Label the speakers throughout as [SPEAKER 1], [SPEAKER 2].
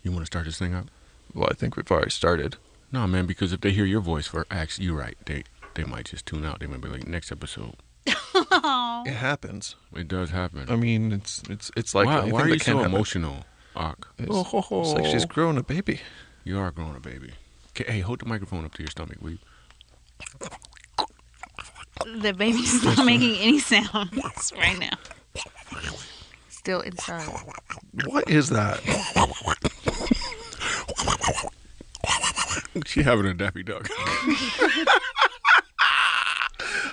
[SPEAKER 1] You want to start this thing up?
[SPEAKER 2] Well, I think we've already started.
[SPEAKER 1] No, man, because if they hear your voice for actually, you're right. They might just tune out. They might be like, next episode.
[SPEAKER 2] It happens.
[SPEAKER 1] It does happen.
[SPEAKER 2] I mean, it's like anything
[SPEAKER 1] why are you
[SPEAKER 2] that can
[SPEAKER 1] so
[SPEAKER 2] happen.
[SPEAKER 1] emotional, Ak?
[SPEAKER 2] It's like she's growing a baby.
[SPEAKER 1] You are growing a baby. Okay, hey, hold the microphone up to your stomach, will you?
[SPEAKER 3] The baby's not making any sounds right now. Still inside.
[SPEAKER 2] What is that?
[SPEAKER 1] She having a Daffy Duck.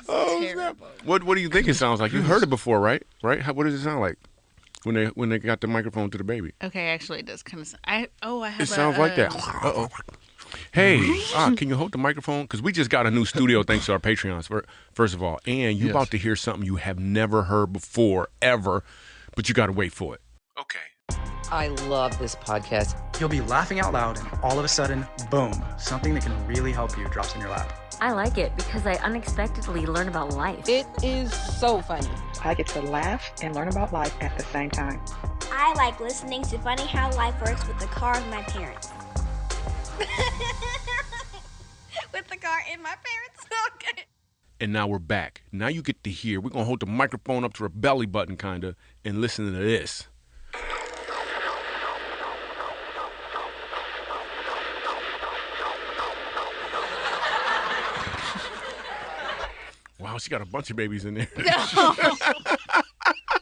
[SPEAKER 3] Terrible.
[SPEAKER 1] What do you think it sounds like? You heard it before, right? Right? What does it sound like when they got the microphone to the baby?
[SPEAKER 3] Okay, actually, it does kind of. I have.
[SPEAKER 1] It sounds like that.
[SPEAKER 2] Uh-oh.
[SPEAKER 1] Hey, can you hold the microphone? Because we just got a new studio thanks to our Patreons, first of all. And you're about to hear something you have never heard before, ever, but you got to wait for it. Okay.
[SPEAKER 4] I love this podcast.
[SPEAKER 5] You'll be laughing out loud, and all of a sudden, boom, something that can really help you drops in your lap.
[SPEAKER 6] I like it because I unexpectedly learn about life.
[SPEAKER 4] It is so funny.
[SPEAKER 7] I get to laugh and learn about life at the same time.
[SPEAKER 8] I like listening to Funny How Life Works with the car of my parents. With the car in my parents. Okay.
[SPEAKER 1] And now we're back. Now you get to hear. We're going to hold the microphone up to her belly button, kind of, and listen to this. Wow, she got a bunch of babies in there.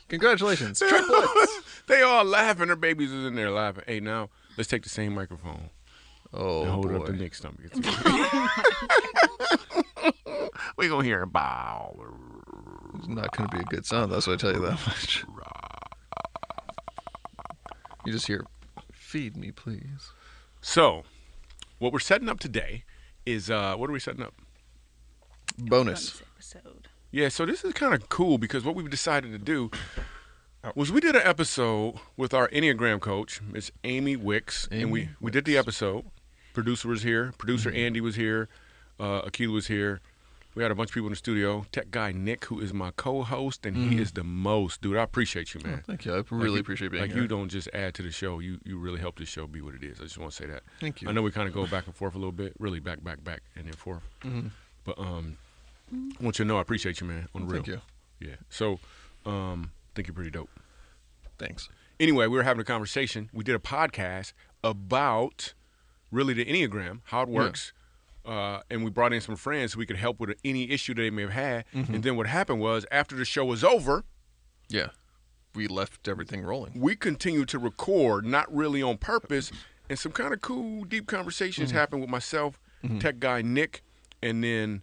[SPEAKER 2] Congratulations. Triplets.
[SPEAKER 1] They all laughing. Her babies is in there laughing. Hey, now, let's take the same microphone.
[SPEAKER 2] Oh,
[SPEAKER 1] and hold
[SPEAKER 2] boy.
[SPEAKER 1] it up to Nick's stomach. We're going to hear a bow.
[SPEAKER 2] It's not going to be a good sound. That's what I tell you that much. You just hear, feed me, please.
[SPEAKER 1] So, what we're setting up today is, what are we setting up?
[SPEAKER 2] Bonus.
[SPEAKER 3] Episode.
[SPEAKER 1] Yeah, so this is kind of cool because what we've decided to do was we did an episode with our Enneagram coach, Miss Amy Wicks, and we did the episode. Producer was here. Producer Andy was here. Akila was here. We had a bunch of people in the studio. Tech guy Nick, who is my co-host, and he is the most. Dude, I appreciate you, man.
[SPEAKER 2] Oh, thank you. I really appreciate being here.
[SPEAKER 1] You don't just add to the show. You really help the show be what it is. I just want to say that.
[SPEAKER 2] Thank you.
[SPEAKER 1] I know we kind of go back and forth a little bit. Really back, and then forth.
[SPEAKER 2] Mm-hmm.
[SPEAKER 1] But I want you to know I appreciate you, man, on the real.
[SPEAKER 2] Thank you.
[SPEAKER 1] Yeah. So I think you're pretty dope.
[SPEAKER 2] Thanks.
[SPEAKER 1] Anyway, we were having a conversation. We did a podcast about really the Enneagram, how it works. Yeah. And we brought in some friends so we could help with any issue they may have had. Mm-hmm. And then what happened was after the show was over,
[SPEAKER 2] we left everything rolling.
[SPEAKER 1] We continued to record, not really on purpose, and some kind of cool, deep conversations happened with myself, tech guy Nick, and then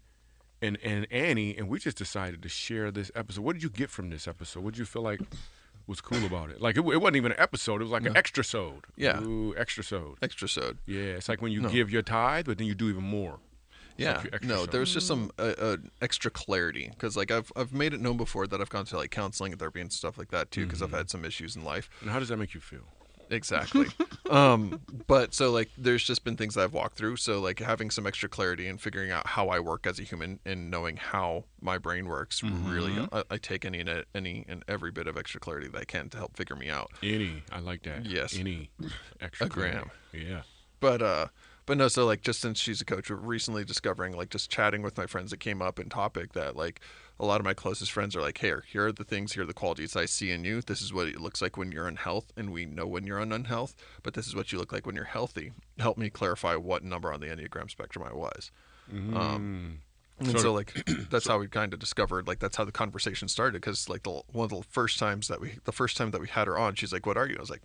[SPEAKER 1] and Annie, and we just decided to share this episode. What did you get from this episode? What did you feel like was cool about it? Like, it wasn't even an episode. It was like an extra-sode.
[SPEAKER 2] Yeah.
[SPEAKER 1] Ooh, extra-sode.
[SPEAKER 2] Extra-sode.
[SPEAKER 1] Yeah, it's like when you give your tithe, but then you do even more.
[SPEAKER 2] Yeah, no, there was just some extra clarity because like I've made it known before that I've gone to like counseling and therapy and stuff like that too because I've had some issues in life.
[SPEAKER 1] And how does that make you feel?
[SPEAKER 2] Exactly. But so like there's just been things that I've walked through. So like having some extra clarity and figuring out how I work as a human and knowing how my brain works really I take any and every bit of extra clarity that I can to help figure me out.
[SPEAKER 1] I like that.
[SPEAKER 2] Yes.
[SPEAKER 1] Any extra
[SPEAKER 2] gram.
[SPEAKER 1] Yeah.
[SPEAKER 2] But no, so like just since she's a coach, we're recently discovering like just chatting with my friends that came up in topic that like a lot of my closest friends are like, hey, here are the things, here are the qualities I see in you. This is what it looks like when you're in health, and we know when you're on unhealth, but this is what you look like when you're healthy. Help me clarify what number on the Enneagram spectrum I was. And so like that's how we kind of discovered, like that's how the conversation started because like one of the first time that we had her on, she's like, what are you? I was like,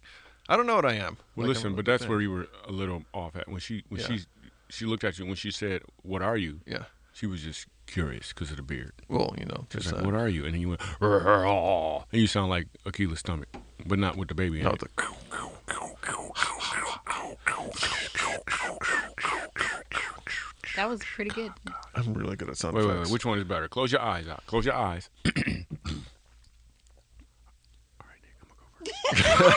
[SPEAKER 2] I don't know what I am.
[SPEAKER 1] Well,
[SPEAKER 2] like,
[SPEAKER 1] listen, but that's where you were a little off at when she looked at you when she said, "What are you?"
[SPEAKER 2] Yeah,
[SPEAKER 1] she was just curious because of the beard.
[SPEAKER 2] Well, you know,
[SPEAKER 1] she's like, "What are you?" And then you went, and you sound like Akila's stomach, but not with the baby.
[SPEAKER 2] No,
[SPEAKER 3] That was pretty good.
[SPEAKER 2] I'm really good at sound
[SPEAKER 1] effects.
[SPEAKER 2] Wait.
[SPEAKER 1] Which one is better? Close your eyes out. Close your eyes. All right, Nick, I'm gonna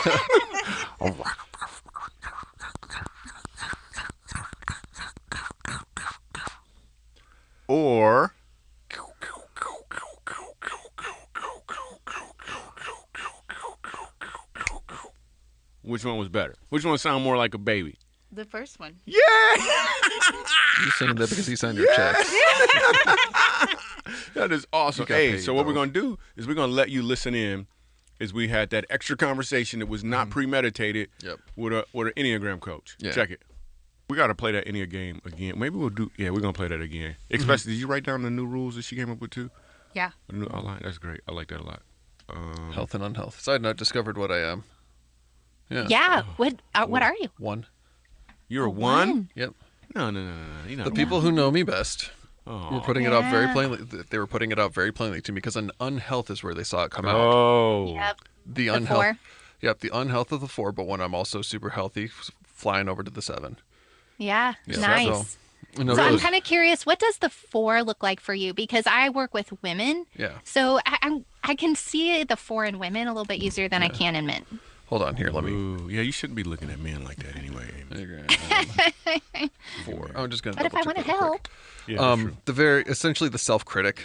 [SPEAKER 1] go over. Or which one was better? Which one sounded more like a baby?
[SPEAKER 3] The first one.
[SPEAKER 1] Yeah.
[SPEAKER 2] You're saying that because he signed your checks.
[SPEAKER 1] That is awesome.
[SPEAKER 2] You got
[SPEAKER 1] Hey,
[SPEAKER 2] paid,
[SPEAKER 1] so what we're
[SPEAKER 2] though.
[SPEAKER 1] going to do is we're going to let you listen in as we had that extra conversation that was not premeditated
[SPEAKER 2] Yep.
[SPEAKER 1] with an Enneagram coach.
[SPEAKER 2] Yeah.
[SPEAKER 1] Check it. We got to play that Enneagram again. Maybe we'll do, we're going to play that again. Especially, did you write down the new rules that she came up with too?
[SPEAKER 3] Yeah.
[SPEAKER 1] The new outline? That's great. I like that a lot.
[SPEAKER 2] Health and unhealth. Side note, discovered what I am. Yeah.
[SPEAKER 9] Yeah. What are you?
[SPEAKER 2] One.
[SPEAKER 1] You're a one?
[SPEAKER 2] Yep.
[SPEAKER 1] No. You're not
[SPEAKER 2] The
[SPEAKER 1] a
[SPEAKER 2] people who know me best
[SPEAKER 1] one.
[SPEAKER 2] were putting it out very plainly. They were putting it out very plainly to me because an unhealth is where they saw it come out.
[SPEAKER 1] Oh.
[SPEAKER 9] Yep.
[SPEAKER 2] The
[SPEAKER 9] The
[SPEAKER 2] unhealth.
[SPEAKER 9] 4.
[SPEAKER 2] Yep, the unhealth of the 4, but when I'm also super healthy, flying over to the 7.
[SPEAKER 9] Yeah.
[SPEAKER 2] Yeah,
[SPEAKER 9] Nice.
[SPEAKER 2] No,
[SPEAKER 9] So I'm
[SPEAKER 2] really.
[SPEAKER 9] kind of curious, what does the 4 look like for you? Because I work with women,
[SPEAKER 2] Yeah.
[SPEAKER 9] so I can see the 4 in women a little bit easier than I can in men.
[SPEAKER 2] Hold on here. Let me.
[SPEAKER 1] Ooh, yeah, you shouldn't be looking at men like that anyway, Amy.
[SPEAKER 2] 4. I'm just gonna.
[SPEAKER 9] But if I want to help,
[SPEAKER 1] Yeah, that's true.
[SPEAKER 2] Essentially the self-critic.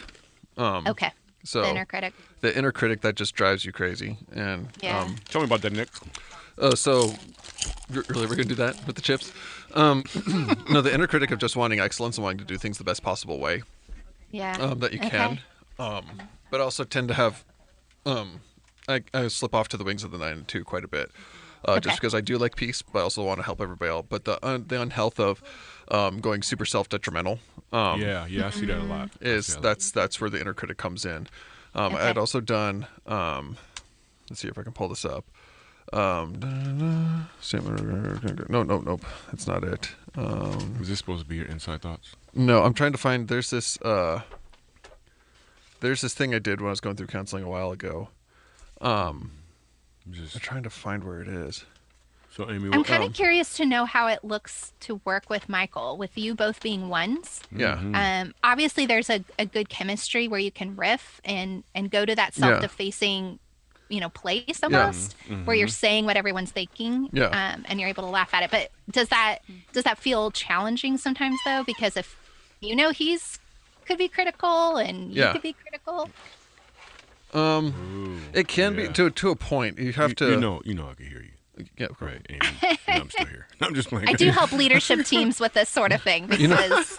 [SPEAKER 9] okay.
[SPEAKER 2] So
[SPEAKER 9] The inner critic.
[SPEAKER 2] the inner critic that just drives you crazy, and
[SPEAKER 9] Yeah.
[SPEAKER 1] Tell me about that, Nick.
[SPEAKER 2] so really we're gonna do that with the chips. No, the inner critic of just wanting excellence and wanting to do things the best possible way
[SPEAKER 9] Yeah.
[SPEAKER 2] that you
[SPEAKER 9] Okay.
[SPEAKER 2] can, but also tend to have I slip off to the wings of the 9 and 2 quite a bit, just because I do like peace, but I also want to help everybody else. But the unhealth of going super self-detrimental
[SPEAKER 1] Yeah, I see that a lot.
[SPEAKER 2] is that's where the inner critic comes in. I had also done. Let's see if I can pull this up. Nope, that's not it.
[SPEAKER 1] Is this supposed to be your inside thoughts?
[SPEAKER 2] No, I'm trying to find. There's this thing I did when I was going through counseling a while ago. I'm trying to find where it is.
[SPEAKER 1] So, Amy,
[SPEAKER 9] I'm kind of curious to know how it looks to work with Michael, with you both being ones.
[SPEAKER 2] Yeah.
[SPEAKER 9] Obviously, there's a good chemistry where you can riff and go to that self-defacing, place almost, where you're saying what everyone's thinking, and you're able to laugh at it. But does that feel challenging sometimes though? Because if he's could be critical and you could be critical.
[SPEAKER 2] It can be to a point. You have to.
[SPEAKER 1] You know, I can hear you.
[SPEAKER 2] Yeah,
[SPEAKER 1] Right, Amy. I'm still here. I'm just playing.
[SPEAKER 9] I do help leadership teams with this sort of thing because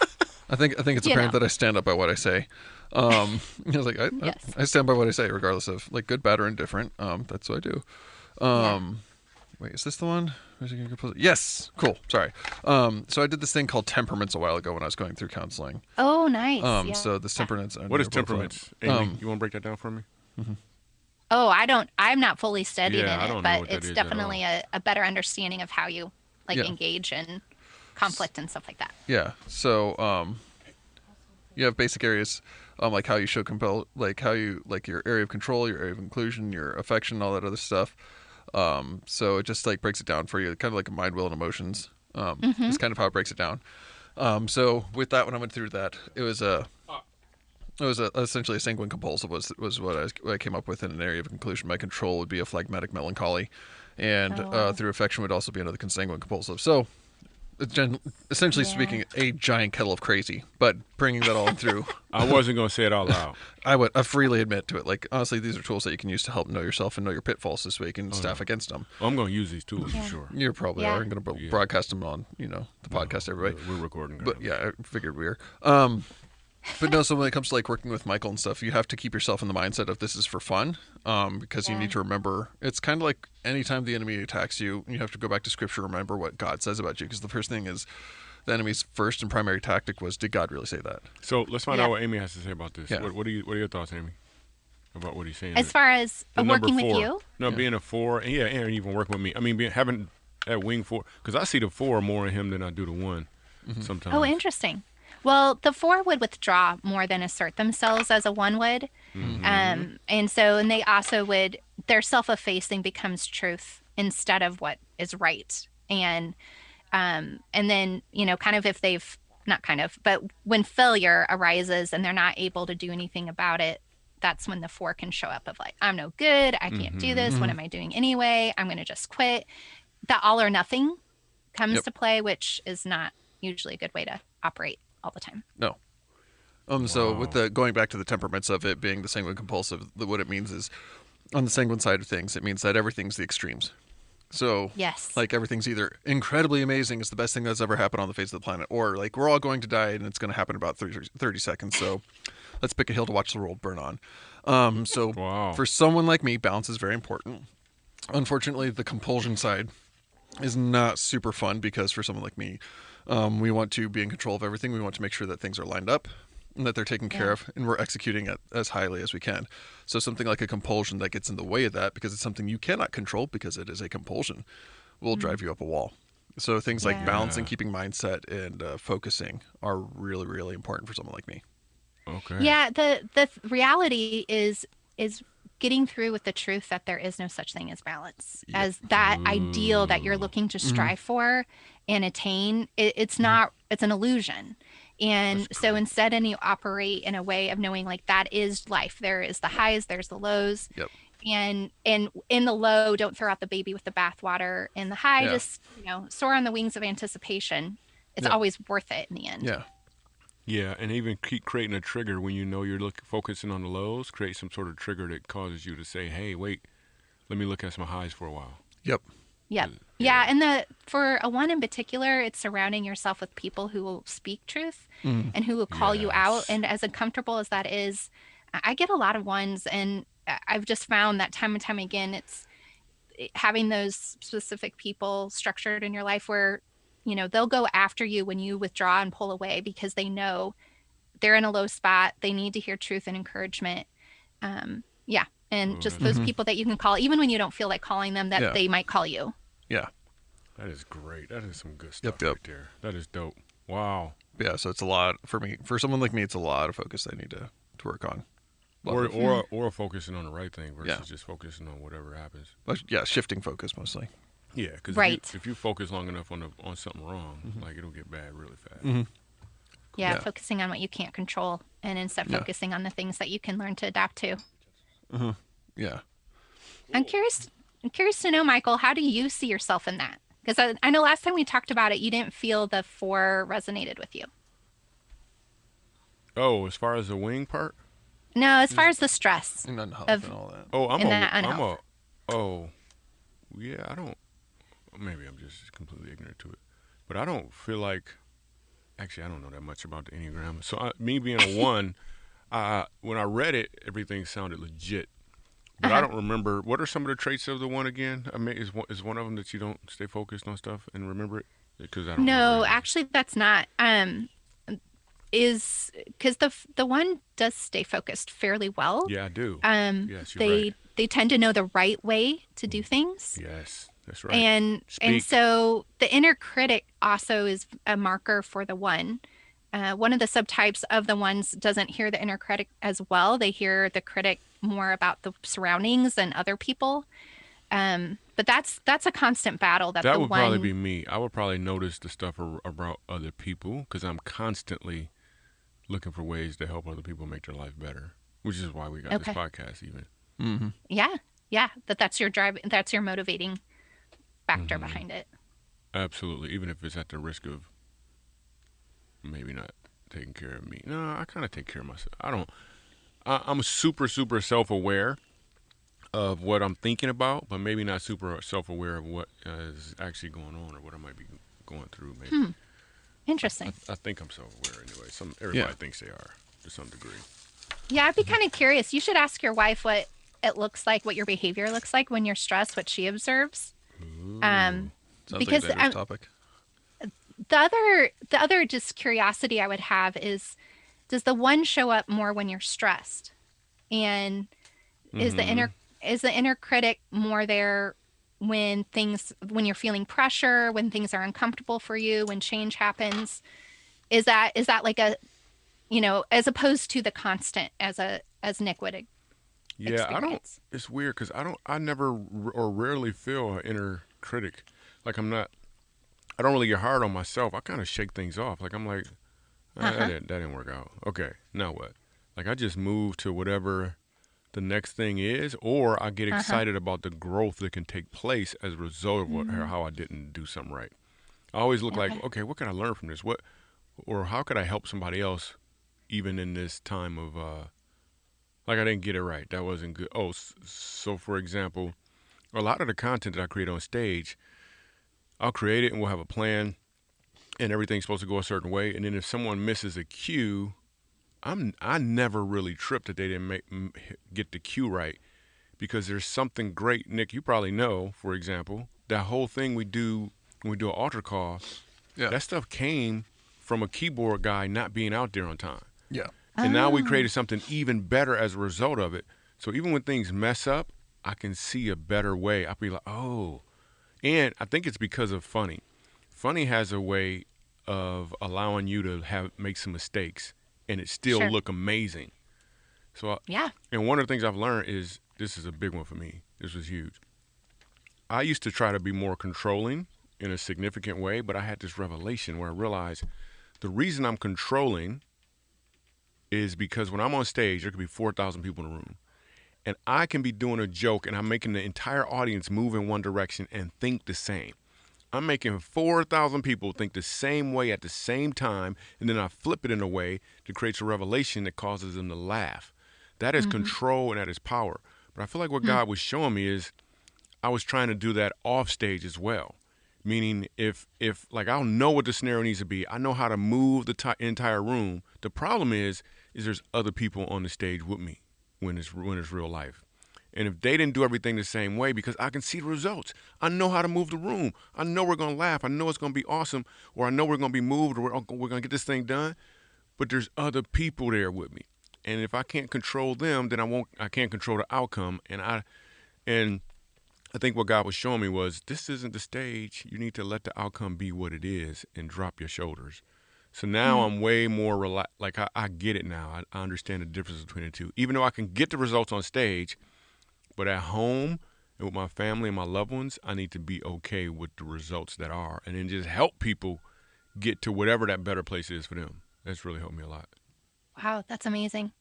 [SPEAKER 2] I think it's apparent that I stand up by what I say. I was like, I stand by what I say, regardless of like good, bad, or indifferent. That's what I do. Wait, is this the one? Yes, cool. Sorry. So I did this thing called temperaments a while ago when I was going through counseling.
[SPEAKER 9] Oh, nice.
[SPEAKER 2] So this temperaments.
[SPEAKER 1] What is temperaments, Amy? You want to break that down for me?
[SPEAKER 9] Oh, I'm not fully studied
[SPEAKER 1] Yeah, I
[SPEAKER 9] in
[SPEAKER 1] don't
[SPEAKER 9] it,
[SPEAKER 1] know
[SPEAKER 9] but
[SPEAKER 1] what that
[SPEAKER 9] it's
[SPEAKER 1] is at
[SPEAKER 9] definitely a better understanding of how you engage in conflict and stuff like that.
[SPEAKER 2] Yeah. So you have basic areas like how you show compel, like how you like your area of control, your area of inclusion, your affection, all that other stuff. So it just like breaks it down for you, kind of like a mind, will, and emotions. Is kind of how it breaks it down. So with that, when I went through that, it was essentially a sanguine compulsive was what I came up with in an area of inclusion. My control would be a phlegmatic melancholy, and through affection would also be another consanguine compulsive. So, essentially speaking, a giant kettle of crazy. But bringing that all through,
[SPEAKER 1] I wasn't going to say it out loud.
[SPEAKER 2] I freely admit to it. Like honestly, these are tools that you can use to help know yourself and know your pitfalls, this way you can staff against them.
[SPEAKER 1] I'm going to use these tools for sure.
[SPEAKER 2] You probably are. I'm going to broadcast them on the podcast, everybody.
[SPEAKER 1] We're recording.
[SPEAKER 2] But yeah, I figured we were. But no, so when it comes to like working with Michael and stuff, you have to keep yourself in the mindset of this is for fun, because you need to remember, it's kind of like anytime the enemy attacks you, you have to go back to scripture, remember what God says about you, because the first thing is the enemy's first and primary tactic was, did God really say that?
[SPEAKER 1] So let's find out what Amy has to say about this.
[SPEAKER 2] Yeah.
[SPEAKER 1] What are your thoughts, Amy, about what he's saying?
[SPEAKER 9] As far as
[SPEAKER 1] The number
[SPEAKER 9] working with
[SPEAKER 1] 4.
[SPEAKER 9] you?
[SPEAKER 1] No, being a 4, and and even working with me. I mean, having that wing 4, because I see the 4 more in him than I do the 1 sometimes.
[SPEAKER 9] Oh, interesting. Well, the 4 would withdraw more than assert themselves as a 1 would. And they also their self-effacing becomes truth instead of what is right. And then, kind of if they've, not kind of, but when failure arises and they're not able to do anything about it, that's when the 4 can show up of like, I'm no good. I can't do this. What am I doing anyway? I'm going to just quit. The all or nothing comes to play, which is not usually a good way to operate all the time.
[SPEAKER 2] No. So with the going back to the temperaments of it being the sanguine compulsive, what it means is on the sanguine side of things, it means that everything's the extremes. So,
[SPEAKER 9] Yes.
[SPEAKER 2] like, everything's either incredibly amazing, it's the best thing that's ever happened on the face of the planet, or, like, we're all going to die and it's going to happen in about 30 seconds. So, let's pick a hill to watch the world burn on.
[SPEAKER 1] Wow.
[SPEAKER 2] For someone like me, balance is very important. Unfortunately, the compulsion side is not super fun because for someone like me, we want to be in control of everything. We want to make sure that things are lined up and that they're taken care of, and we're executing it as highly as we can. So something like a compulsion that gets in the way of that, because it's something you cannot control because it is a compulsion, will drive you up a wall. So things like balancing, keeping mindset, and focusing are really, really important for someone like me.
[SPEAKER 1] Okay.
[SPEAKER 9] Yeah, the reality is getting through with the truth that there is no such thing as balance, as that ideal that you're looking to strive for and attain. It's not. It's an illusion. And so instead, and you operate in a way of knowing like that is life. There is the highs, there's the lows.
[SPEAKER 2] Yep.
[SPEAKER 9] And in the low, don't throw out the baby with the bathwater. In the high, just soar on the wings of anticipation. It's always worth it in the end.
[SPEAKER 2] Yeah.
[SPEAKER 1] Yeah, and even keep creating a trigger when you know you're focusing on the lows. Create some sort of trigger that causes you to say, "Hey, wait, let me look at some highs for a while."
[SPEAKER 2] Yep.
[SPEAKER 9] Yep. Yeah, and for a one in particular, it's surrounding yourself with people who will speak truth and who will call you out. And as uncomfortable as that is, I get a lot of ones, and I've just found that time and time again, it's having those specific people structured in your life where, they'll go after you when you withdraw and pull away because they know they're in a low spot. They need to hear truth and encouragement. And just those people that you can call, even when you don't feel like calling them, that they might call you.
[SPEAKER 2] Yeah.
[SPEAKER 1] That is great. That is some good stuff
[SPEAKER 2] Yep.
[SPEAKER 1] right there. That is dope. Wow.
[SPEAKER 2] Yeah, so it's a lot for me. For someone like me, it's a lot of focus I need to work on.
[SPEAKER 1] Or focusing on the right thing versus just focusing on whatever happens.
[SPEAKER 2] But yeah, shifting focus mostly.
[SPEAKER 1] Yeah, because if you focus long enough on something wrong, like it'll get bad really fast.
[SPEAKER 9] Yeah, focusing on what you can't control, and instead focusing on the things that you can learn to adapt to.
[SPEAKER 2] Yeah.
[SPEAKER 9] I'm curious to know, Michael, how do you see yourself in that? Because I know last time we talked about it, you didn't feel the 4 resonated with you.
[SPEAKER 1] Oh, as far as the wing part?
[SPEAKER 9] No, as far as the stress
[SPEAKER 2] and unhealth and all that.
[SPEAKER 1] Oh,
[SPEAKER 9] I
[SPEAKER 1] don't. Maybe I'm just completely ignorant to it, but I don't feel like. Actually, I don't know that much about the Enneagram. So me being a 1, when I read it, everything sounded legit. But I don't remember. What are some of the traits of the 1 again? I mean, is one of them that you don't stay focused on stuff and remember it? Because I don't.
[SPEAKER 9] No, actually, that's not. Is because the 1 does stay focused fairly well.
[SPEAKER 1] Yeah, I do. Yes, you're right.
[SPEAKER 9] They tend to know the right way to do things.
[SPEAKER 1] Yes, that's right.
[SPEAKER 9] And so the inner critic also is a marker for the 1. One of the subtypes of the 1s doesn't hear the inner critic as well. They hear the critic more about the surroundings and other people. But that's a constant battle. That
[SPEAKER 1] would probably be me. I would probably notice the stuff about other people because I'm constantly looking for ways to help other people make their life better, which is why we got this podcast even.
[SPEAKER 2] Mm-hmm.
[SPEAKER 9] Yeah. That's your drive. That's your motivating factor behind it.
[SPEAKER 1] Absolutely. Even if it's at the risk of maybe not taking care of me. No, I kind of take care of myself. I'm super, super self-aware of what I'm thinking about, but maybe not super self-aware of what is actually going on or what I might be going through. Maybe.
[SPEAKER 9] Interesting.
[SPEAKER 1] I think I'm self-aware anyway. Everybody thinks they are to some degree.
[SPEAKER 9] Yeah, I'd be kind of curious. You should ask your wife what it looks like, what your behavior looks like when you're stressed, what she observes.
[SPEAKER 2] Sounds
[SPEAKER 9] because
[SPEAKER 2] like a dangerous topic.
[SPEAKER 9] The other just curiosity I would have is, does the 1 show up more when you're stressed? And is the inner critic more there when you're feeling pressure, when things are uncomfortable for you, when change happens? Is that like a, as opposed to the constant as Nick would experience?
[SPEAKER 1] It's weird because I never or rarely feel an inner critic. Like I don't really get hard on myself. I kind of shake things off. Like I'm like, that didn't work out. Okay, now what? Like I just move to whatever the next thing is, or I get excited about the growth that can take place as a result of how I didn't do something right. I always look like, okay, what can I learn from this? Or how could I help somebody else even in this time of, like I didn't get it right. That wasn't good. Oh, so for example, a lot of the content that I create on stage, I'll create it and we'll have a plan and everything's supposed to go a certain way. And then if someone misses a cue, I never really trip that they didn't get the cue right, because there's something great. Nick, you probably know, for example, that whole thing we do when we do an altar call, that stuff came from a keyboard guy not being out there on time.
[SPEAKER 2] Yeah.
[SPEAKER 1] And now we created something even better as a result of it. So even when things mess up, I can see a better way. I'll be like, oh. And I think it's because of Funny. Funny has a way of allowing you to make some mistakes and it still look amazing. So and one of the things I've learned is, this is a big one for me. This was huge. I used to try to be more controlling in a significant way, but I had this revelation where I realized the reason I'm controlling is because when I'm on stage, there could be 4,000 people in the room. And I can be doing a joke and I'm making the entire audience move in one direction and think the same. I'm making 4,000 people think the same way at the same time, and then I flip it in a way that creates a revelation that causes them to laugh. That is control and that is power. But I feel like what God was showing me is I was trying to do that off stage as well. Meaning if like I'll know what the scenario needs to be. I know how to move the entire room. The problem is there's other people on the stage with me when it's real life. And if they didn't do everything the same way, because I can see the results. I know how to move the room. I know we're going to laugh. I know it's going to be awesome. Or I know we're going to be moved, or we're going to get this thing done. But there's other people there with me. And if I can't control them, then I can't control the outcome. And I think what God was showing me was, this isn't the stage. You need to let the outcome be what it is and drop your shoulders. So now I'm way more relaxed. Like I get it now. I understand the difference between the two. Even though I can get the results on stage, but at home and with my family and my loved ones, I need to be okay with the results that are, and then just help people get to whatever that better place is for them. That's really helped me a lot.
[SPEAKER 9] Wow, that's amazing.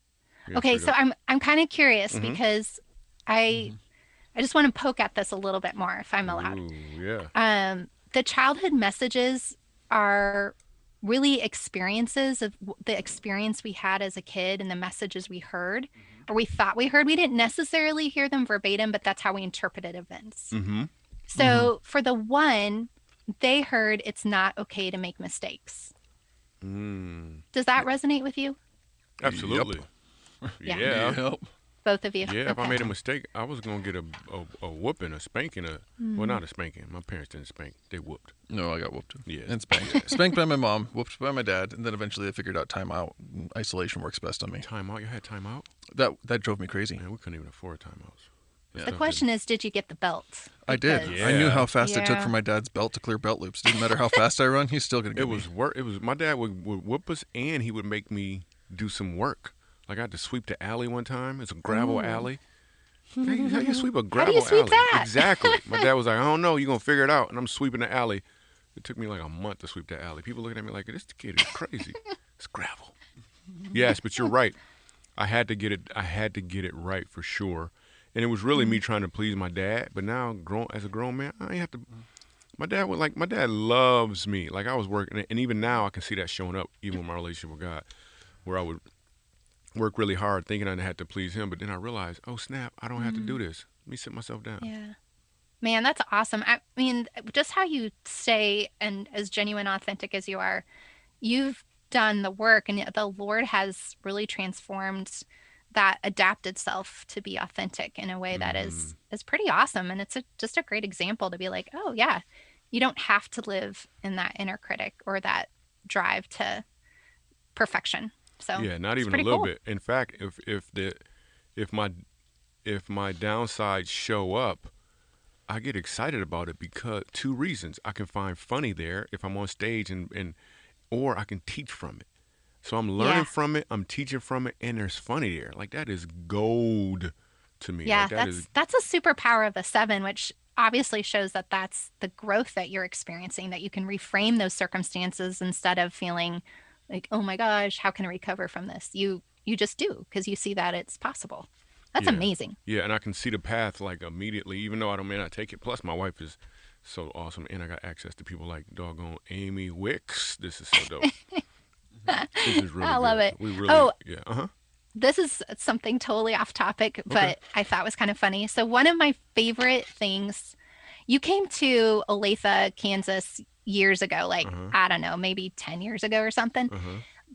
[SPEAKER 1] Yeah,
[SPEAKER 9] okay, so I'm kind of curious because I just want to poke at this a little bit more, if I'm allowed.
[SPEAKER 1] Ooh, yeah.
[SPEAKER 9] The childhood messages are really experiences of the experience we had as a kid and the messages we heard or we thought we heard. We didn't necessarily hear them verbatim, but that's how we interpreted events. So for the one, they heard it's not okay to make mistakes. Does that resonate with you?
[SPEAKER 1] Absolutely.
[SPEAKER 9] Yeah.
[SPEAKER 1] Yeah.
[SPEAKER 9] Both of you?
[SPEAKER 1] Yeah, if I made a mistake, I was going to get a whooping, a spanking. Well, not a spanking. My parents didn't spank. They whooped.
[SPEAKER 2] No, I got whooped.
[SPEAKER 1] Yeah.
[SPEAKER 2] And spanked. Spanked by my mom, whooped by my dad, and then eventually I figured out timeout. Isolation works best on me.
[SPEAKER 1] Timeout? You had timeout?
[SPEAKER 2] That drove me crazy.
[SPEAKER 1] Man, we couldn't even afford timeouts.
[SPEAKER 9] The question is, did you get the belt?
[SPEAKER 2] I did.
[SPEAKER 1] Yeah.
[SPEAKER 2] I knew how fast it took for my dad's belt to clear belt loops. Didn't matter how fast I run, he's still going to get me.
[SPEAKER 1] It was my dad would whoop us, and he would make me do some work. Like I had to sweep the alley one time. It's a gravel alley. How you sweep a gravel alley?
[SPEAKER 9] How do you sweep that?
[SPEAKER 1] Exactly. My dad was like, I don't know. You're going to figure it out. And I'm sweeping the alley. It took me like a month to sweep that alley. People looking at me like, this kid is crazy. It's gravel. Yes, but you're right. I had to get it right for sure. And it was really me trying to please my dad. But now, as a grown man, I ain't have to. My dad loves me. Like I was working, and even now I can see that showing up, even with my relationship with God, where I would work really hard thinking I had to please him. But then I realized, oh snap, I don't have to do this. Let me sit myself down.
[SPEAKER 9] Yeah. Man, that's awesome. I mean, just how you stay and as genuine, authentic as you are, you've done the work, and the Lord has really transformed that adapted self to be authentic in a way that is pretty awesome. And it's just a great example to be like, oh yeah, you don't have to live in that inner critic or that drive to perfection. So
[SPEAKER 1] yeah, not even a little bit. In fact, if my downsides show up, I get excited about it because two reasons. I can find funny there if I'm on stage or I can teach from it. So I'm learning from it, I'm teaching from it, and there's funny there. Like that is gold to me.
[SPEAKER 9] Yeah,
[SPEAKER 1] like,
[SPEAKER 9] that's a superpower of the 7, which obviously shows that that's the growth that you're experiencing, that you can reframe those circumstances instead of feeling like, oh my gosh, how can I recover from this? You just do, because you see that it's possible. That's amazing.
[SPEAKER 1] Yeah, and I can see the path like immediately, even though I may not take it. Plus, my wife is so awesome, and I got access to people like doggone Amy Wicks. This is so dope. This is really
[SPEAKER 9] I love
[SPEAKER 1] good.
[SPEAKER 9] it.
[SPEAKER 1] We really,
[SPEAKER 9] this is something totally off topic, but I thought was kind of funny. So one of my favorite things, you came to Olathe, Kansas years ago, like, I don't know, maybe 10 years ago or something.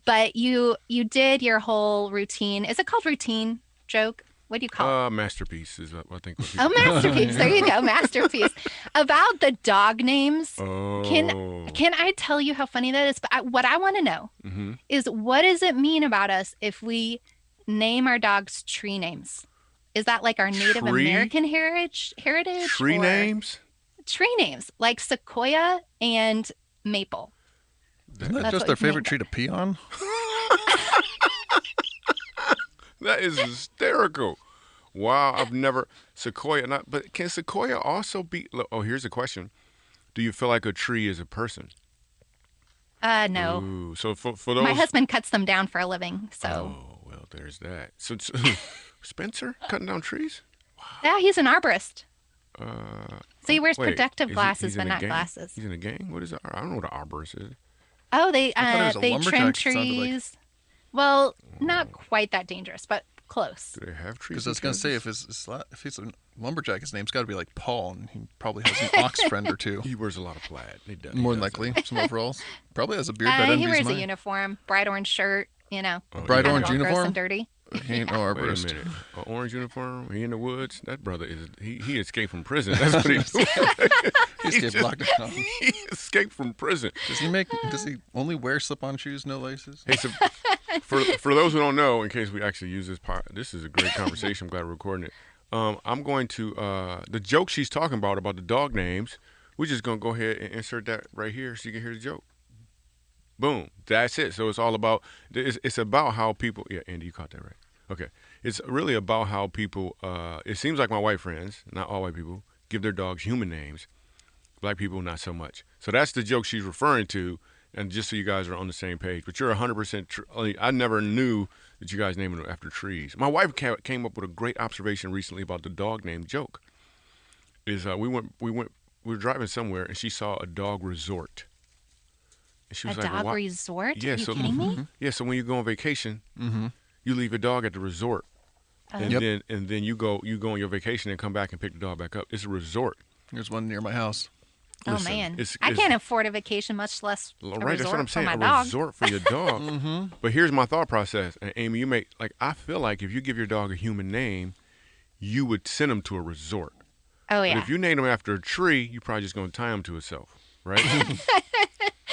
[SPEAKER 9] But you did your whole routine. Is it called routine joke? What do you call it?
[SPEAKER 1] Masterpiece is what I think.
[SPEAKER 9] Masterpiece. There you go, masterpiece. About the dog names.
[SPEAKER 1] Oh.
[SPEAKER 9] Can I tell you how funny that is? But what I want to know is, what does it mean about us if we name our dogs tree names? Is that like our Native American heritage?
[SPEAKER 1] Tree names?
[SPEAKER 9] Tree names, like sequoia and maple.
[SPEAKER 2] Isn't that just their favorite tree to pee on?
[SPEAKER 1] That is hysterical. Wow, I've never sequoia. But can sequoia also be? Oh, here's a question: do you feel like a tree is a person?
[SPEAKER 9] No.
[SPEAKER 1] Ooh, so for those,
[SPEAKER 9] my husband cuts them down for a living. So.
[SPEAKER 1] Oh well, there's that. So Spencer cutting down trees?
[SPEAKER 9] Wow. Yeah, he's an arborist. So he wears protective glasses, but not glasses.
[SPEAKER 1] He's in a gang. What is it? I don't know what an arborist is.
[SPEAKER 9] Oh, they trim trees. Well, not quite that dangerous, but close.
[SPEAKER 1] Do they have trees?
[SPEAKER 2] Because I was going to say, if he's a lumberjack, his name's got to be like Paul, and he probably has an ox friend or two.
[SPEAKER 1] He wears a lot of plaid.
[SPEAKER 2] More than likely, some overalls. Probably has a beard that envies
[SPEAKER 9] He wears
[SPEAKER 2] mine.
[SPEAKER 9] a uniform, bright orange shirt,
[SPEAKER 2] bright orange uniform?
[SPEAKER 9] Gross and dirty.
[SPEAKER 2] He ain't no arborist.
[SPEAKER 1] Wait a minute. An orange uniform? He in the woods? That brother he escaped from prison. That's what he's doing.
[SPEAKER 2] He escaped lockdown.
[SPEAKER 1] He escaped from prison.
[SPEAKER 2] Does he only wear slip-on shoes, no laces?
[SPEAKER 1] Hey, so for those who don't know, in case we actually use this is a great conversation. I'm glad we're recording it. I'm going to the joke she's talking about the dog names. We're just gonna go ahead and insert that right here so you can hear the joke. Boom. That's it. So it's all about it's about how people. Yeah, Andy, you caught that right. Okay. It's really about how people. It seems like my white friends, not all white people, give their dogs human names. Black people, not so much. So that's the joke she's referring to. And just so you guys are on the same page, but you're 100%. I never knew that you guys named them after trees. My wife came up with a great observation recently about the dog name joke. Is we were driving somewhere and she saw a dog resort. And she was
[SPEAKER 9] a
[SPEAKER 1] like,
[SPEAKER 9] dog resort?
[SPEAKER 1] Yeah,
[SPEAKER 9] Are you kidding me?
[SPEAKER 1] Yeah, so when you go on vacation, you leave your dog at the resort, and then you go on your vacation and come back and pick the dog back up. It's a resort.
[SPEAKER 2] There's one near my house.
[SPEAKER 9] Listen, man, I can't afford a vacation, much less a resort
[SPEAKER 1] that's what I'm saying.
[SPEAKER 9] for my dog.
[SPEAKER 1] Resort for your dog. But here's my thought process. And Amy, I feel like if you give your dog a human name, you would send him to a resort.
[SPEAKER 9] Oh yeah.
[SPEAKER 1] But if you name him after a tree, you're probably just going to tie him to itself, right?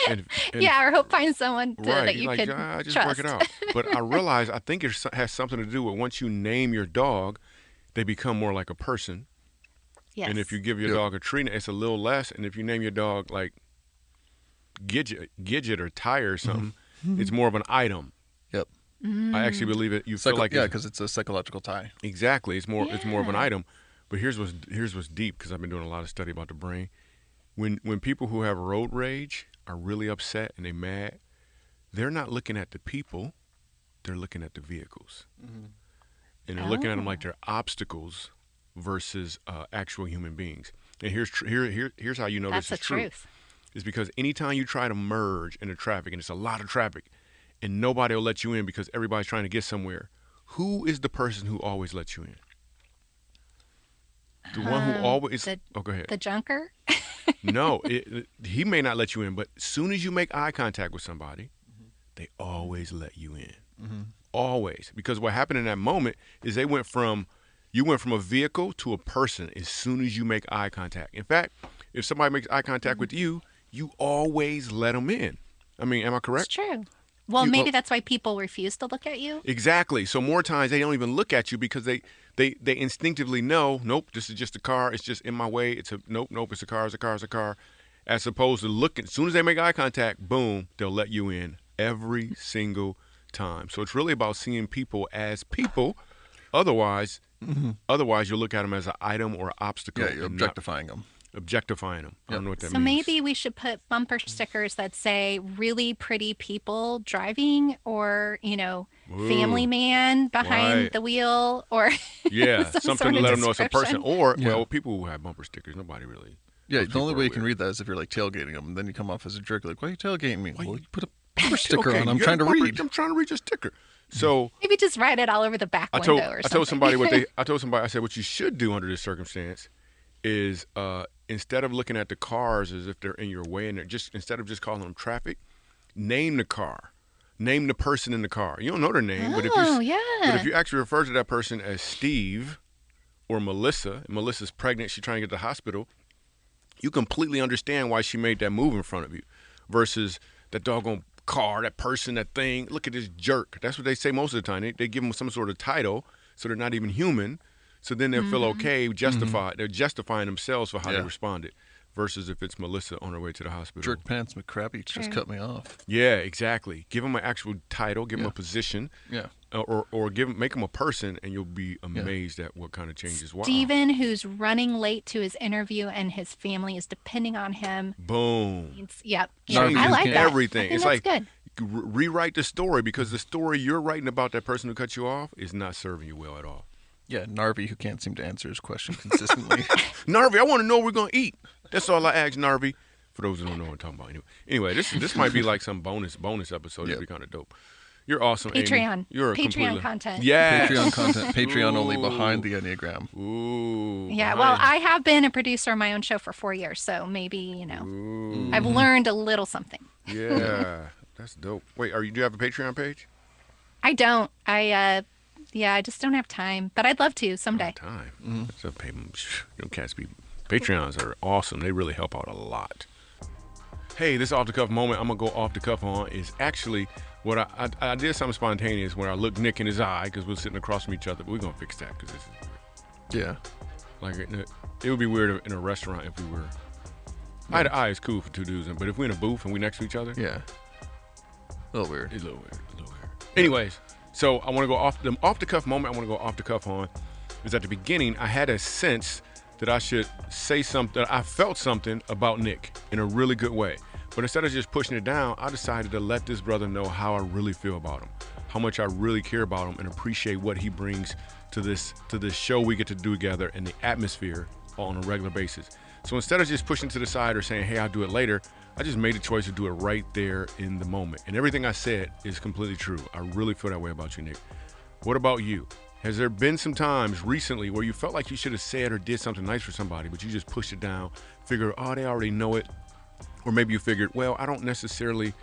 [SPEAKER 1] and
[SPEAKER 9] or hope find someone that you could
[SPEAKER 1] just
[SPEAKER 9] trust.
[SPEAKER 1] work it out. But I realize I think it has something to do with once you name your dog, they become more like a person.
[SPEAKER 9] Yes.
[SPEAKER 1] And if you give your dog a tree, it's a little less. And if you name your dog like Gidget or Tire or something, it's more of an item.
[SPEAKER 2] Yep.
[SPEAKER 1] I actually believe it. You feel like
[SPEAKER 2] because it's a psychological tie.
[SPEAKER 1] Exactly. It's more of an item. But here's what's deep, because I've been doing a lot of study about the brain. When people who have road rage are really upset and they're mad, they're not looking at the people, they're looking at the vehicles, and they're looking at them like they're obstacles versus actual human beings. And here's how you know
[SPEAKER 9] That's
[SPEAKER 1] this is
[SPEAKER 9] the
[SPEAKER 1] true.
[SPEAKER 9] truth.
[SPEAKER 1] Is because anytime you try to merge into traffic, and it's a lot of traffic, and nobody will let you in because everybody's trying to get somewhere, who is the person who always lets you in? The one who always. Go ahead.
[SPEAKER 9] The junker?
[SPEAKER 1] No, he may not let you in, but as soon as you make eye contact with somebody, they always let you in. Always. Because what happened in that moment is you went from a vehicle to a person as soon as you make eye contact. In fact, if somebody makes eye contact with you, you always let them in. I mean, am I correct?
[SPEAKER 9] It's true. Well, maybe that's why people refuse to look at you.
[SPEAKER 1] Exactly. So more times they don't even look at you because they instinctively know, nope, this is just a car. It's just in my way. It's nope, it's a car. It's a car. It's a car. As opposed to looking, as soon as they make eye contact, boom, they'll let you in every single time. So it's really about seeing people as people. Otherwise, you'll look at them as an item or an obstacle.
[SPEAKER 2] Yeah, you're objectifying them.
[SPEAKER 1] I don't know what that means.
[SPEAKER 9] So maybe we should put bumper stickers that say really pretty people driving, or, family man behind the wheel, or
[SPEAKER 1] something to let them know it's a person. Or, people who have bumper stickers, nobody really.
[SPEAKER 2] Yeah, the only way you can read that is if you're like tailgating them, and then you come off as a jerk, like, why are you tailgating me? Well, you put a sticker
[SPEAKER 1] Okay,
[SPEAKER 2] on. I'm
[SPEAKER 1] you
[SPEAKER 2] trying to
[SPEAKER 1] gotta
[SPEAKER 2] read.
[SPEAKER 1] I'm trying to read your sticker. So
[SPEAKER 9] Maybe just write it all over the back window or something.
[SPEAKER 1] I told somebody, I said, what you should do under this circumstance is instead of looking at the cars as if they're in your way, and instead of just calling them traffic, name the car. Name the person in the car. You don't know their name, but if you actually refer to that person as Steve or Melissa, and Melissa's pregnant, she's trying to get to the hospital, you completely understand why she made that move in front of you versus that doggone car, that person, that thing. Look at this jerk. That's what they say most of the time. They give them some sort of title, so they're not even human. So then they'll feel okay, justified. They're justifying themselves for how they responded. Versus if it's Melissa on her way to the hospital.
[SPEAKER 2] Jerk Pants McCrappy just cut me off.
[SPEAKER 1] Yeah, exactly. Give them an actual title. Give them a position.
[SPEAKER 2] Yeah.
[SPEAKER 1] Or make them a person, and you'll be amazed at what kind of changes. Wow.
[SPEAKER 9] Steven, who's running late to his interview, and his family is depending on him.
[SPEAKER 1] Boom.
[SPEAKER 9] Yep.
[SPEAKER 1] I
[SPEAKER 9] like that.
[SPEAKER 1] Everything.
[SPEAKER 9] It's
[SPEAKER 1] like
[SPEAKER 9] good.
[SPEAKER 1] Rewrite the story because the story you're writing about that person who cut you off is not serving you well at all.
[SPEAKER 2] Yeah, Narvi, who can't seem to answer his question consistently.
[SPEAKER 1] Narvi, I want to know what we're going to eat. That's all I ask Narvi. For those who don't know what I'm talking about. Anyway, this might be like some bonus episode. It'd be kind of dope. You're awesome,
[SPEAKER 9] Patreon.
[SPEAKER 1] Amy. You're
[SPEAKER 9] Patreon content.
[SPEAKER 1] Yeah.
[SPEAKER 2] Patreon content. Patreon only behind the Enneagram.
[SPEAKER 1] Ooh.
[SPEAKER 9] Yeah, well, I have been a producer on my own show for 4 years, so maybe, I've learned a little something.
[SPEAKER 1] Yeah, that's dope. Wait, do you have a Patreon page?
[SPEAKER 9] I don't. I just don't have time, but I'd love to someday.
[SPEAKER 1] Time. That's cats be Patreons are awesome. They really help out a lot. Hey, this off the cuff moment I'm gonna go off the cuff on is actually what I did something spontaneous when I looked Nick in his eye because we're sitting across from each other. But we're gonna fix that because this is weird.
[SPEAKER 2] Yeah.
[SPEAKER 1] Like it would be weird in a restaurant if we were eye to eye is cool for two dudes, but if we're in a booth and we're next to each other,
[SPEAKER 2] yeah, a little weird.
[SPEAKER 1] It's a little weird. Anyways. So I want to go off the cuff moment. I want to go off the cuff on is at the beginning. I had a sense that I should say something. I felt something about Nick in a really good way, but instead of just pushing it down, I decided to let this brother know how I really feel about him, how much I really care about him, and appreciate what he brings to this show we get to do together and the atmosphere on a regular basis. So instead of just pushing to the side or saying, "Hey, I'll do it later," I just made the choice to do it right there in the moment. And everything I said is completely true. I really feel that way about you, Nick. What about you? Has there been some times recently where you felt like you should have said or did something nice for somebody, but you just pushed it down, figured, oh, they already know it? Or maybe you figured, well, I don't necessarily,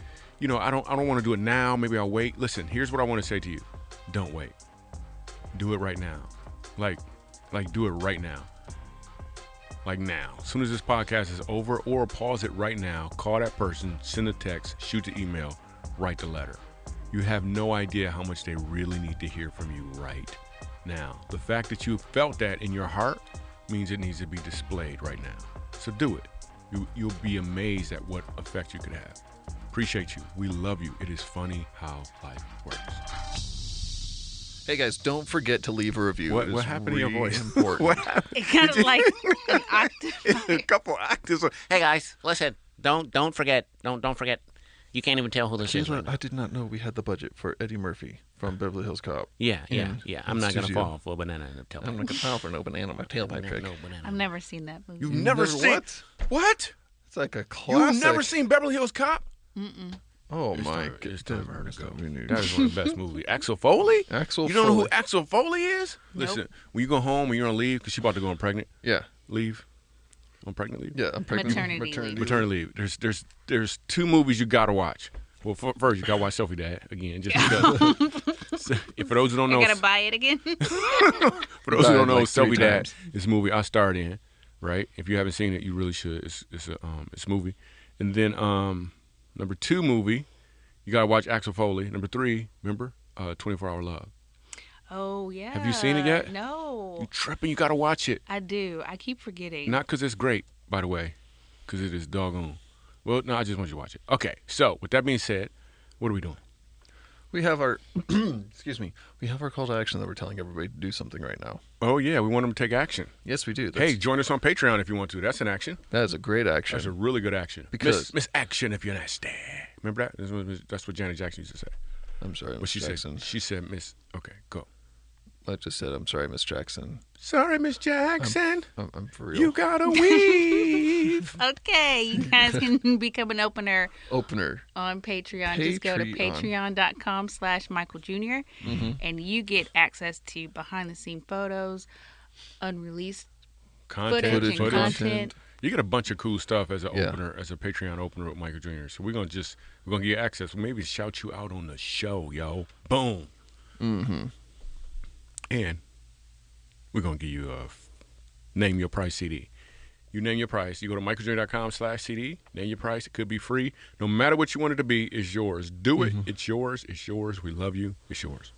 [SPEAKER 1] I don't want to do it now. Maybe I'll wait. Listen, here's what I want to say to you. Don't wait. Do it right now. Like do it right now. Like now. As soon as this podcast is over, or pause it right now, call that person, send a text, shoot the email, write the letter. You have no idea how much they really need to hear from you right now. The fact that you felt that in your heart means it needs to be displayed right now. So do it. You'll be amazed at what effect you could have. Appreciate you. We love you. It is funny how life works.
[SPEAKER 2] Hey guys, don't forget to leave a review.
[SPEAKER 1] What happened to your voice?
[SPEAKER 2] Important.
[SPEAKER 1] What happened?
[SPEAKER 3] It kind of like an octave.
[SPEAKER 1] A couple octaves.
[SPEAKER 10] Hey guys, listen. Don't forget. Don't forget. You can't even tell who this is. Right
[SPEAKER 2] I did not know we had the budget for Eddie Murphy from Beverly Hills Cop.
[SPEAKER 10] Yeah. I'm not gonna fall for a banana in the tailpipe.
[SPEAKER 2] I'm not gonna fall for no banana in my tailpipe trick.
[SPEAKER 3] I've never seen that movie.
[SPEAKER 1] You've never seen what?
[SPEAKER 2] It's like a classic.
[SPEAKER 1] You've never seen Beverly Hills Cop?
[SPEAKER 3] Mm-mm.
[SPEAKER 2] Oh my god!
[SPEAKER 1] It's time for her to go. That is one of the best movies. Axel Foley?
[SPEAKER 2] Axel.
[SPEAKER 1] You don't know who Axel Foley is?
[SPEAKER 3] Nope.
[SPEAKER 1] Listen, when you go home and you're on leave because she's about to go on pregnant.
[SPEAKER 2] Yeah.
[SPEAKER 1] Leave. On pregnant leave.
[SPEAKER 2] Yeah, I'm pregnant.
[SPEAKER 3] Maternity
[SPEAKER 1] leave. There's two movies you gotta watch. Well, first you gotta watch Sophie Dad again, just because. So, for those who don't know,
[SPEAKER 3] I gotta buy it again.
[SPEAKER 1] For those who don't know, Sophie Dad is a movie I starred in. Right? If you haven't seen it, you really should. It's a movie. And then number 2 movie, you gotta watch Axel Foley. Number 3, remember, 24 Hour Love.
[SPEAKER 3] Oh yeah.
[SPEAKER 1] Have you seen it yet?
[SPEAKER 3] No.
[SPEAKER 1] You tripping? You gotta watch it.
[SPEAKER 3] I do. I keep forgetting.
[SPEAKER 1] Not because it's great, by the way, because it is doggone. Well, no, I just want you to watch it. Okay, so with that being said, what are we doing?
[SPEAKER 2] We have our excuse me. We have our call to action that we're telling everybody to do something right now.
[SPEAKER 1] Oh yeah, we want them to take action.
[SPEAKER 2] Yes, we do.
[SPEAKER 1] Hey, join us on Patreon if you want to. That's an action.
[SPEAKER 2] That is a great action.
[SPEAKER 1] That's a really good action.
[SPEAKER 2] Because
[SPEAKER 1] Miss Action if you're nasty. Remember that? That's what Janet Jackson used to say.
[SPEAKER 2] I'm sorry,
[SPEAKER 1] What she
[SPEAKER 2] Jackson.
[SPEAKER 1] said. She said Miss. Okay, go.
[SPEAKER 2] I just said, I'm sorry, Miss Jackson.
[SPEAKER 1] Sorry, Miss Jackson.
[SPEAKER 2] I'm for real.
[SPEAKER 1] You gotta weave.
[SPEAKER 3] Okay, you guys can become an opener
[SPEAKER 2] Opener.
[SPEAKER 3] on Patreon. Just go to patreon.com/Michael Jr. And you get access to behind-the-scene photos, unreleased footage and content.
[SPEAKER 1] You get a bunch of cool stuff as an opener, as a Patreon opener with Michael Jr. So we're gonna give you access. We'll maybe shout you out on the show, yo. Boom. And we're gonna give you a name your price CD. You name your price. You go to michaeljr.com/CD. Name your price. It could be free. No matter what you want it to be, it's yours. Do it. It's yours. It's yours. We love you. It's yours.